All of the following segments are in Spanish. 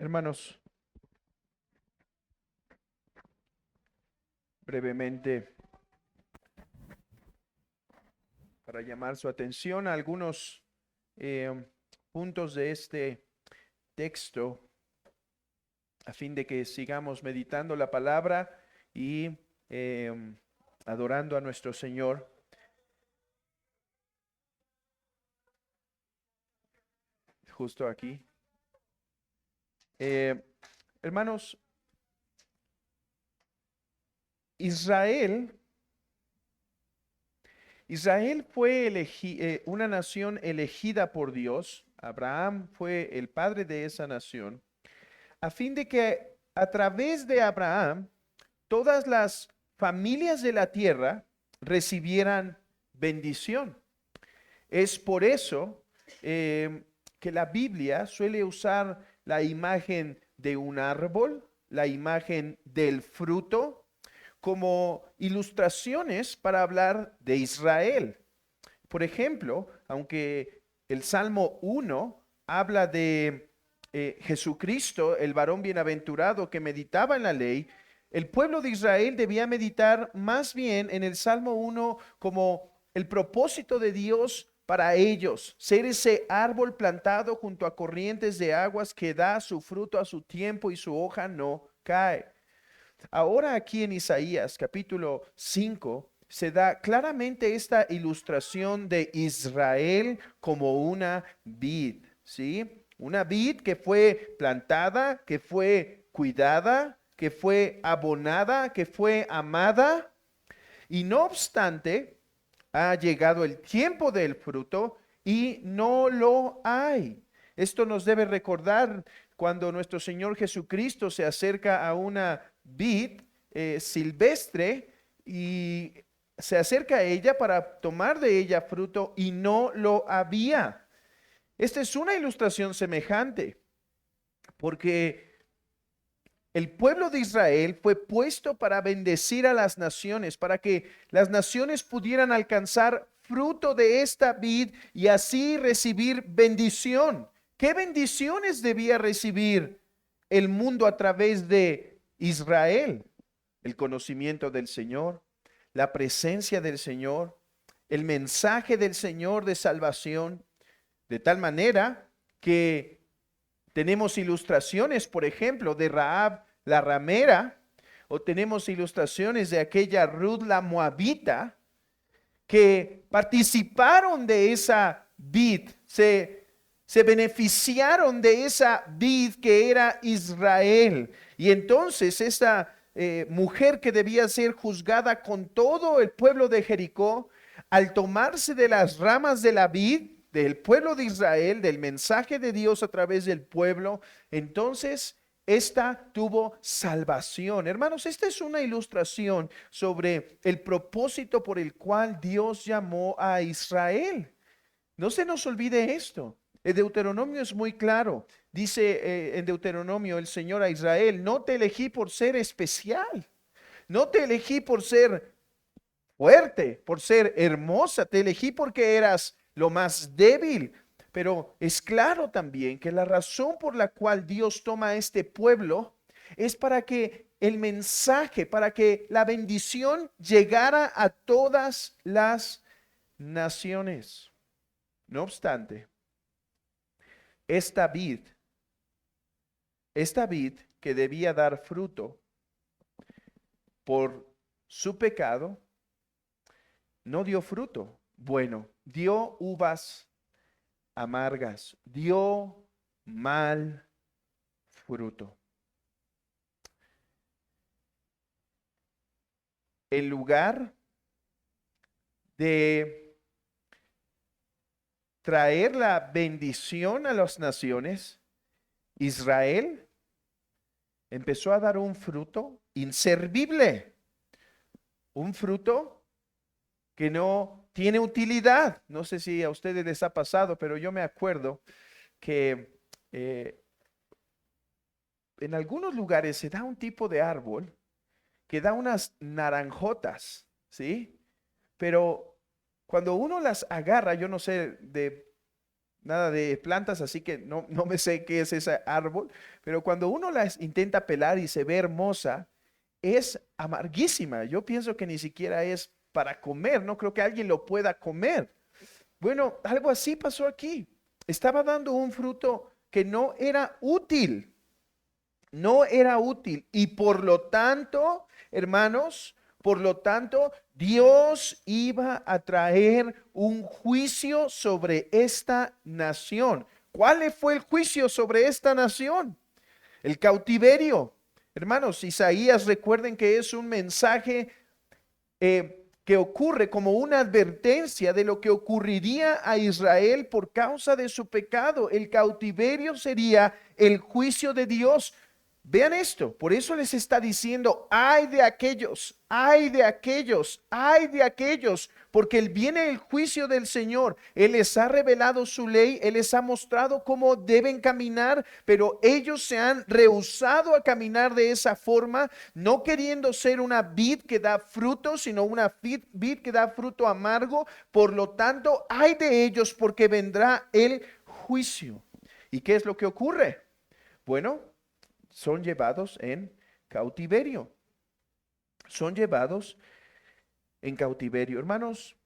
Hermanos, brevemente, para llamar su atención a algunos eh, puntos de este texto, a fin de que sigamos meditando la palabra y adorando a nuestro Señor. Justo aquí. Eh, Hermanos, Israel, Israel fue una nación elegida por Dios. Abraham fue el padre de esa nación, a fin de que a través de Abraham todas las familias de la tierra recibieran bendición. Es por eso que la Biblia suele usar la imagen de un árbol, la imagen del fruto, como ilustraciones para hablar de Israel. Por ejemplo, aunque el Salmo 1 habla de Jesucristo, el varón bienaventurado que meditaba en la ley, el pueblo de Israel debía meditar más bien en el Salmo 1 como el propósito de Dios para ellos, ser ese árbol plantado junto a corrientes de aguas que da su fruto a su tiempo y su hoja no cae. Ahora aquí en Isaías capítulo 5 se da claramente esta ilustración de Israel como una vid, ¿sí? Una vid que fue plantada, que fue cuidada, que fue abonada, que fue amada, y no obstante, ha llegado el tiempo del fruto y no lo hay. Esto nos debe recordar cuando nuestro Señor Jesucristo se acerca a una vid silvestre y se acerca a ella para tomar de ella fruto y no lo había. Esta es una ilustración semejante porque el pueblo de Israel fue puesto para bendecir a las naciones, para que las naciones pudieran alcanzar fruto de esta vid y así recibir bendición. ¿Qué bendiciones debía recibir el mundo a través de Israel? El conocimiento del Señor, la presencia del Señor, el mensaje del Señor de salvación, de tal manera que tenemos ilustraciones, por ejemplo, de Rahab la ramera, o tenemos ilustraciones de aquella Ruth la moabita, que participaron de esa vid, se beneficiaron de esa vid que era Israel. Y entonces esta mujer que debía ser juzgada con todo el pueblo de Jericó, al tomarse de las ramas de la vid, del pueblo de Israel, del mensaje de Dios a través del pueblo, entonces esta tuvo salvación. Hermanos, esta es una ilustración sobre el propósito por el cual Dios llamó a Israel. No se nos olvide esto. El Deuteronomio es muy claro. Dice en Deuteronomio el Señor a Israel: no te elegí por ser especial, no te elegí por ser fuerte, por ser hermosa, te elegí porque eras lo más débil. Pero es claro también que la razón por la cual Dios toma a este pueblo es para que el mensaje, para que la bendición llegara a todas las naciones. No obstante, esta vid, esta vid que debía dar fruto por su pecado, no dio fruto. Bueno, dio uvas amargas, dio mal fruto. En lugar de traer la bendición a las naciones, Israel empezó a dar un fruto inservible, un fruto que no tiene utilidad. No sé si a ustedes les ha pasado, pero yo me acuerdo que en algunos lugares se da un tipo de árbol que da unas naranjotas, ¿sí? Pero cuando uno las agarra, yo no sé nada de plantas, así que no me sé qué es ese árbol, pero cuando uno las intenta pelar y se ve hermosa, es amarguísima. Yo pienso que ni siquiera es para comer, no creo que alguien lo pueda comer. Bueno, algo así pasó aquí. Estaba dando un fruto que no era útil, no era útil. Y por lo tanto, hermanos, por lo tanto, Dios iba a traer un juicio sobre esta nación. ¿Cuál fue el juicio sobre esta nación? El cautiverio. Hermanos, Isaías, recuerden que es un mensaje que ocurre como una advertencia de lo que ocurriría a Israel por causa de su pecado. El cautiverio sería el juicio de Dios. Vean esto, por eso les está diciendo, ay de aquellos, ay de aquellos, ay de aquellos, porque viene el juicio del Señor. Él les ha revelado su ley, Él les ha mostrado cómo deben caminar, pero ellos se han rehusado a caminar de esa forma, no queriendo ser una vid que da fruto, sino una vid que da fruto amargo. Por lo tanto, ay de ellos, porque vendrá el juicio. ¿Y qué es lo que ocurre? Bueno, son llevados en cautiverio. Son llevados en cautiverio. Hermanos,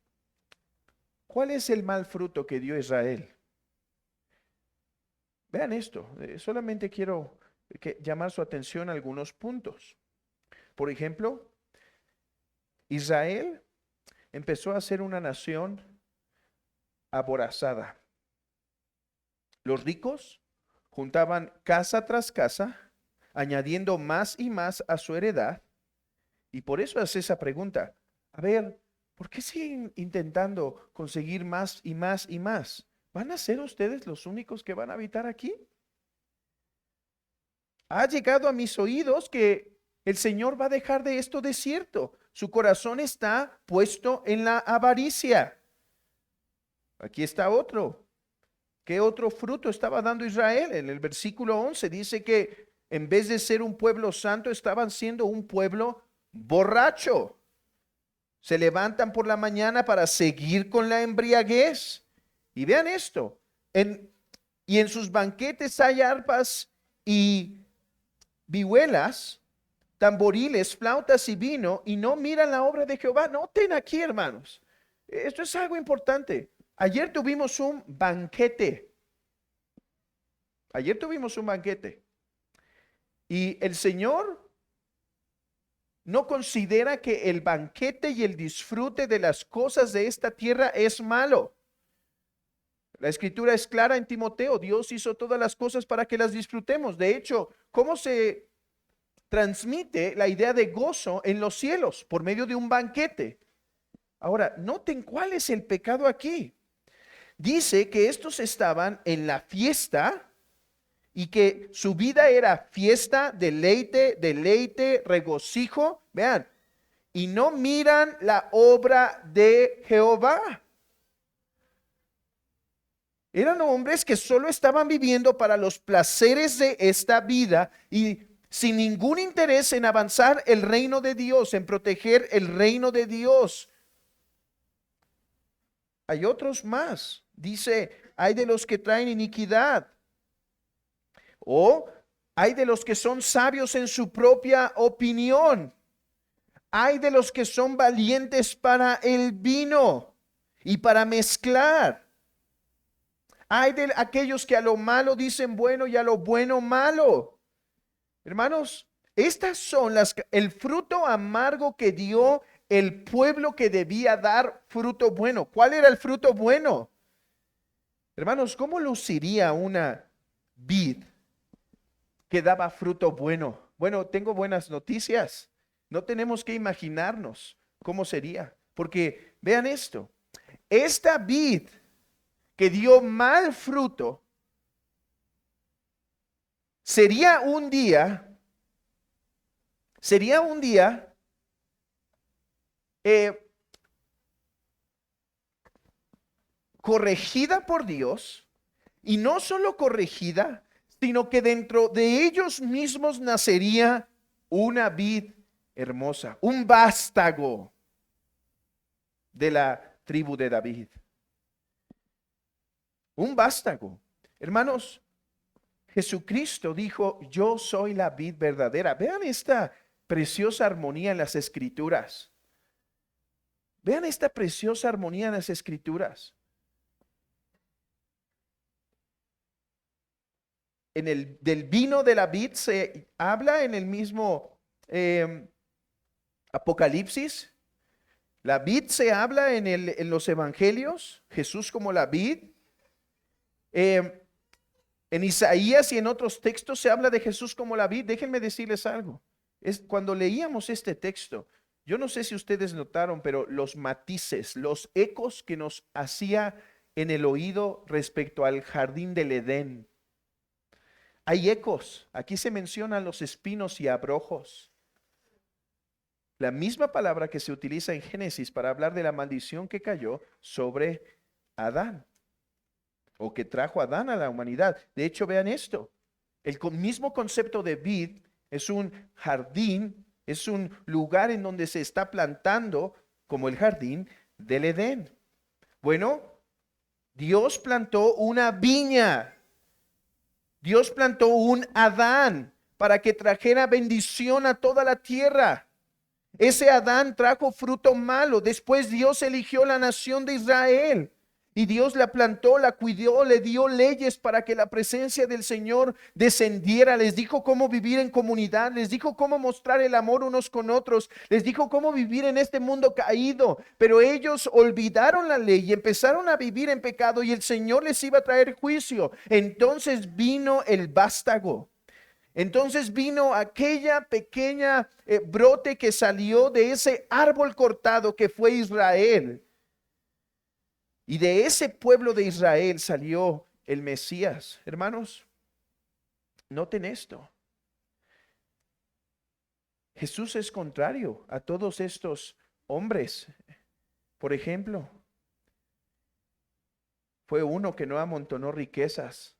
¿cuál es el mal fruto que dio Israel? Vean esto, solamente quiero llamar su atención a algunos puntos. Por ejemplo, Israel empezó a ser una nación aborazada. Los ricos juntaban casa tras casa, añadiendo más y más a su heredad. Y por eso hace esa pregunta. A ver, ¿por qué siguen intentando conseguir más y más y más? ¿Van a ser ustedes los únicos que van a habitar aquí? Ha llegado a mis oídos que el Señor va a dejar de esto desierto. Su corazón está puesto en la avaricia. Aquí está otro. ¿Qué otro fruto estaba dando Israel? En el versículo 11 dice que en vez de ser un pueblo santo, estaban siendo un pueblo borracho. Se levantan por la mañana para seguir con la embriaguez. Y vean esto, y en sus banquetes hay arpas y vihuelas, tamboriles, flautas y vino, y no miran la obra de Jehová. Noten aquí, hermanos, esto es algo importante. Ayer tuvimos un banquete. Ayer tuvimos un banquete. Y el Señor no considera que el banquete y el disfrute de las cosas de esta tierra es malo. La escritura es clara en Timoteo. Dios hizo todas las cosas para que las disfrutemos. De hecho, ¿cómo se transmite la idea de gozo en los cielos? Por medio de un banquete. Ahora, noten cuál es el pecado aquí. Dice que estos estaban en la fiesta y que su vida era fiesta, deleite, deleite, regocijo. Vean, y no miran la obra de Jehová. Eran hombres que solo estaban viviendo para los placeres de esta vida y sin ningún interés en avanzar el reino de Dios, en proteger el reino de Dios. Hay otros más. Dice, hay de los que traen iniquidad. O hay de los que son sabios en su propia opinión. Hay de los que son valientes para el vino y para mezclar. Hay de aquellos que a lo malo dicen bueno y a lo bueno malo. Hermanos, estas son el fruto amargo que dio el pueblo que debía dar fruto bueno. ¿Cuál era el fruto bueno? Hermanos, ¿cómo luciría una vid que daba fruto bueno? Bueno, tengo buenas noticias. No tenemos que imaginarnos cómo sería, porque vean esto. Esta vid que dio mal fruto, sería un día corregida por Dios, y no solo corregida, sino que dentro de ellos mismos nacería una vid hermosa, un vástago de la tribu de David. un vástago. Hermanos, Jesucristo dijo, yo soy la vid verdadera. Vean esta preciosa armonía en las Escrituras. Vean esta preciosa armonía en las Escrituras. Del vino de la vid se habla en el mismo Apocalipsis. La vid se habla en los evangelios, Jesús como la vid. En Isaías y en otros textos se habla de Jesús como la vid. Déjenme decirles algo. Cuando leíamos este texto, yo no sé si ustedes notaron, pero los matices, los ecos que nos hacía en el oído respecto al jardín del Edén. Hay ecos. Aquí se mencionan los espinos y abrojos. La misma palabra que se utiliza en Génesis para hablar de la maldición que cayó sobre Adán, o que trajo Adán a la humanidad. De hecho, vean esto. El mismo concepto de vid es un jardín, es un lugar en donde se está plantando como el jardín del Edén. Bueno, Dios plantó una viña. Dios plantó un Adán para que trajera bendición a toda la tierra. Ese Adán trajo fruto malo. Después Dios eligió la nación de Israel. Y Dios la plantó, la cuidó, le dio leyes para que la presencia del Señor descendiera. Les dijo cómo vivir en comunidad, les dijo cómo mostrar el amor unos con otros, les dijo cómo vivir en este mundo caído. Pero ellos olvidaron la ley y empezaron a vivir en pecado y el Señor les iba a traer juicio. Entonces vino el vástago. Entonces vino aquella pequeña brote que salió de ese árbol cortado que fue Israel. Y de ese pueblo de Israel salió el Mesías. Hermanos, noten esto. Jesús es contrario a todos estos hombres. Por ejemplo, fue uno que no amontonó riquezas,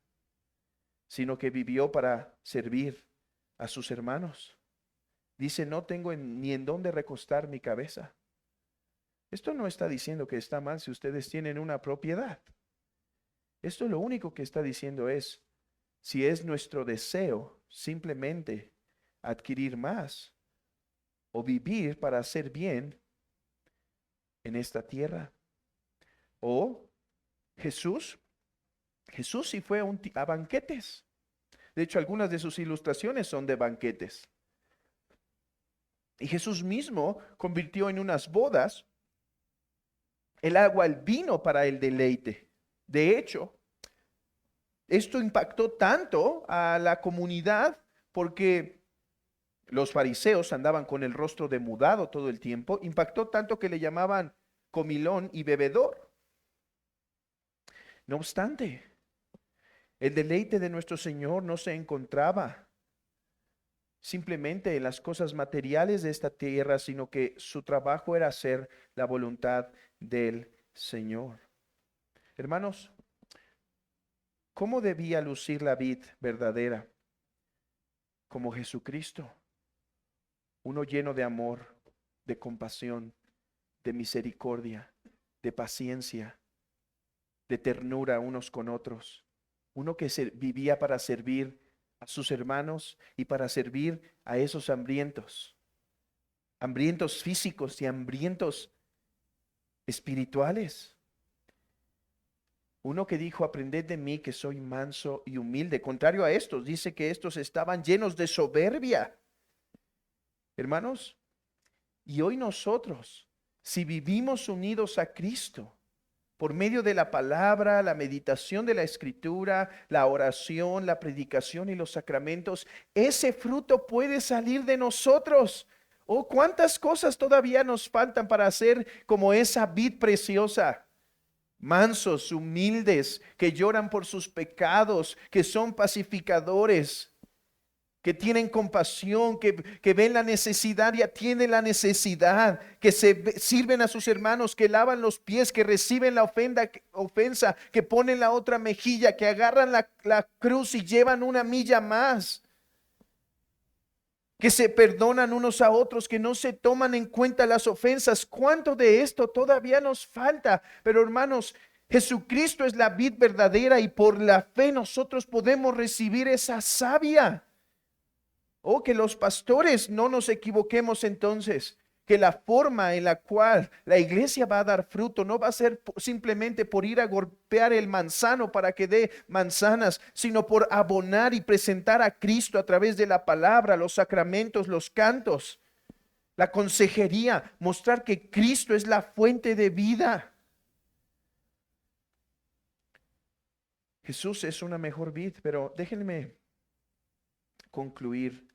sino que vivió para servir a sus hermanos. Dice, no tengo ni en dónde recostar mi cabeza. Esto no está diciendo que está mal si ustedes tienen una propiedad. Esto lo único que está diciendo es, si es nuestro deseo simplemente adquirir más o vivir para hacer bien en esta tierra. O Jesús sí fue a banquetes. De hecho, algunas de sus ilustraciones son de banquetes. Y Jesús mismo convirtió en unas bodas el agua al vino para el deleite. De hecho, esto impactó tanto a la comunidad porque los fariseos andaban con el rostro demudado todo el tiempo. Impactó tanto que le llamaban comilón y bebedor. No obstante, el deleite de nuestro Señor no se encontraba simplemente en las cosas materiales de esta tierra, sino que su trabajo era hacer la voluntad del Señor. Hermanos, ¿cómo debía lucir la vid verdadera? Como Jesucristo, uno lleno de amor, de compasión, de misericordia, de paciencia, de ternura unos con otros. Uno que vivía para servir a sus hermanos y para servir a esos hambrientos físicos y hambrientos espirituales. Uno que dijo, aprended de mí que soy manso y humilde. Contrario a estos, dice que estos estaban llenos de soberbia. Hermanos, y hoy nosotros, si vivimos unidos a Cristo, por medio de la palabra, la meditación de la escritura, la oración, la predicación y los sacramentos, ese fruto puede salir de nosotros. Oh, cuántas cosas todavía nos faltan para ser como esa vid preciosa. Mansos, humildes, que lloran por sus pecados, que son pacificadores, que tienen compasión, que ven la necesidad y atienden la necesidad, que sirven a sus hermanos, que lavan los pies, que reciben la ofensa, que ponen la otra mejilla, que agarran la cruz y llevan una milla más, que se perdonan unos a otros, que no se toman en cuenta las ofensas. ¿Cuánto de esto todavía nos falta? Pero hermanos, Jesucristo es la vid verdadera y por la fe nosotros podemos recibir esa savia. Oh, que los pastores no nos equivoquemos entonces, que la forma en la cual la iglesia va a dar fruto no va a ser simplemente por ir a golpear el manzano para que dé manzanas, sino por abonar y presentar a Cristo a través de la palabra, los sacramentos, los cantos, la consejería, mostrar que Cristo es la fuente de vida. Jesús es una mejor vid, pero déjenme concluir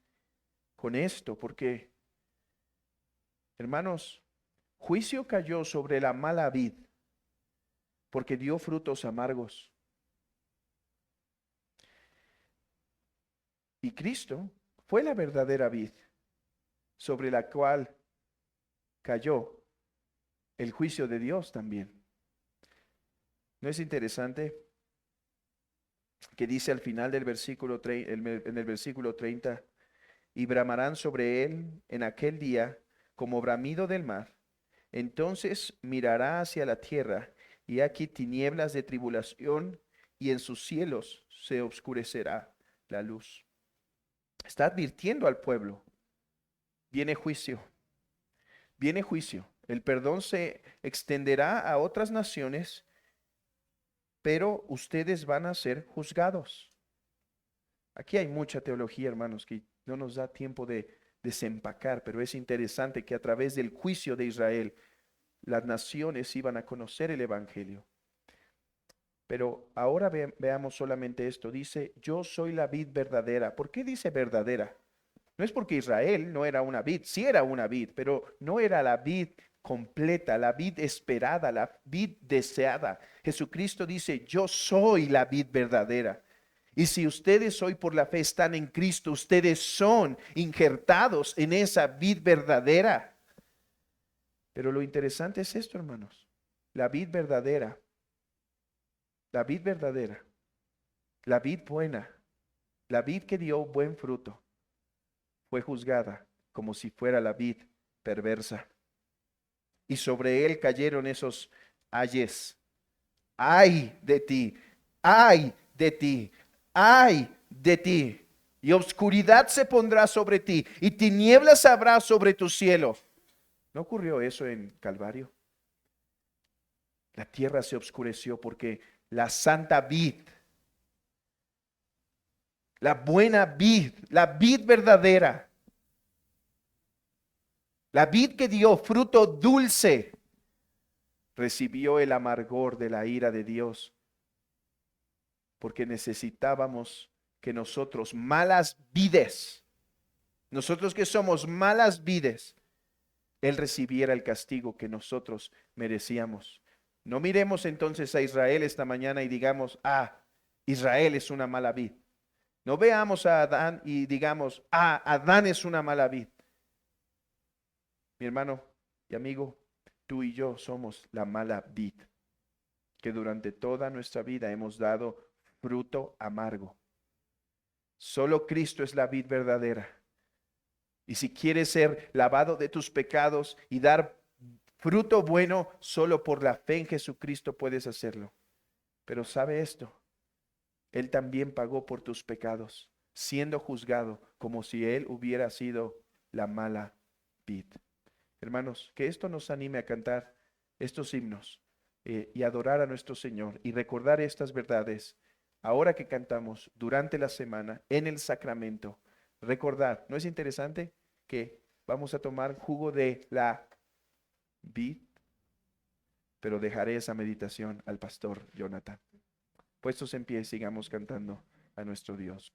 con esto, porque, hermanos, juicio cayó sobre la mala vid, porque dio frutos amargos. Y Cristo fue la verdadera vid, sobre la cual cayó el juicio de Dios también. ¿No es interesante que dice al final del versículo, en el versículo 30, y bramarán sobre él en aquel día como bramido del mar? Entonces mirará hacia la tierra, y aquí tinieblas de tribulación, y en sus cielos se oscurecerá la luz. Está advirtiendo al pueblo, viene juicio, viene juicio. El perdón se extenderá a otras naciones, pero ustedes van a ser juzgados. Aquí hay mucha teología, hermanos, que no nos da tiempo de desempacar, pero es interesante que a través del juicio de Israel, las naciones iban a conocer el Evangelio. Pero ahora veamos solamente esto. Dice, yo soy la vid verdadera. ¿Por qué dice verdadera? No es porque Israel no era una vid, sí era una vid, pero no era la vid completa, la vid esperada, la vid deseada. Jesucristo dice, yo soy la vid verdadera. Y si ustedes hoy por la fe están en Cristo, ustedes son injertados en esa vid verdadera. Pero lo interesante es esto, hermanos. La vid verdadera, la vid verdadera, la vid buena, la vid que dio buen fruto, fue juzgada como si fuera la vid perversa. Y sobre él cayeron esos ayes. Ay de ti, ay de ti, ay de ti. Y oscuridad se pondrá sobre ti, y tinieblas habrá sobre tu cielo. ¿No ocurrió eso en Calvario? La tierra se oscureció porque la santa vid, la buena vid, la vid verdadera, la vid que dio fruto dulce, recibió el amargor de la ira de Dios, porque necesitábamos que nosotros, malas vides, nosotros que somos malas vides, Él recibiera el castigo que nosotros merecíamos. No miremos entonces a Israel esta mañana y digamos, Israel es una mala vid. No veamos a Adán y digamos, Adán es una mala vid. Mi hermano y amigo, tú y yo somos la mala vid, que durante toda nuestra vida hemos dado fruto amargo. Solo Cristo es la vid verdadera. Y si quieres ser lavado de tus pecados y dar fruto bueno, solo por la fe en Jesucristo puedes hacerlo. Pero sabe esto, Él también pagó por tus pecados, siendo juzgado como si Él hubiera sido la mala vid. Hermanos, que esto nos anime a cantar estos himnos y adorar a nuestro Señor y recordar estas verdades ahora que cantamos durante la semana en el sacramento. Recordar, ¿no es interesante que vamos a tomar jugo de la vid? Pero dejaré esa meditación al pastor Jonathan. Puestos en pie, sigamos cantando a nuestro Dios.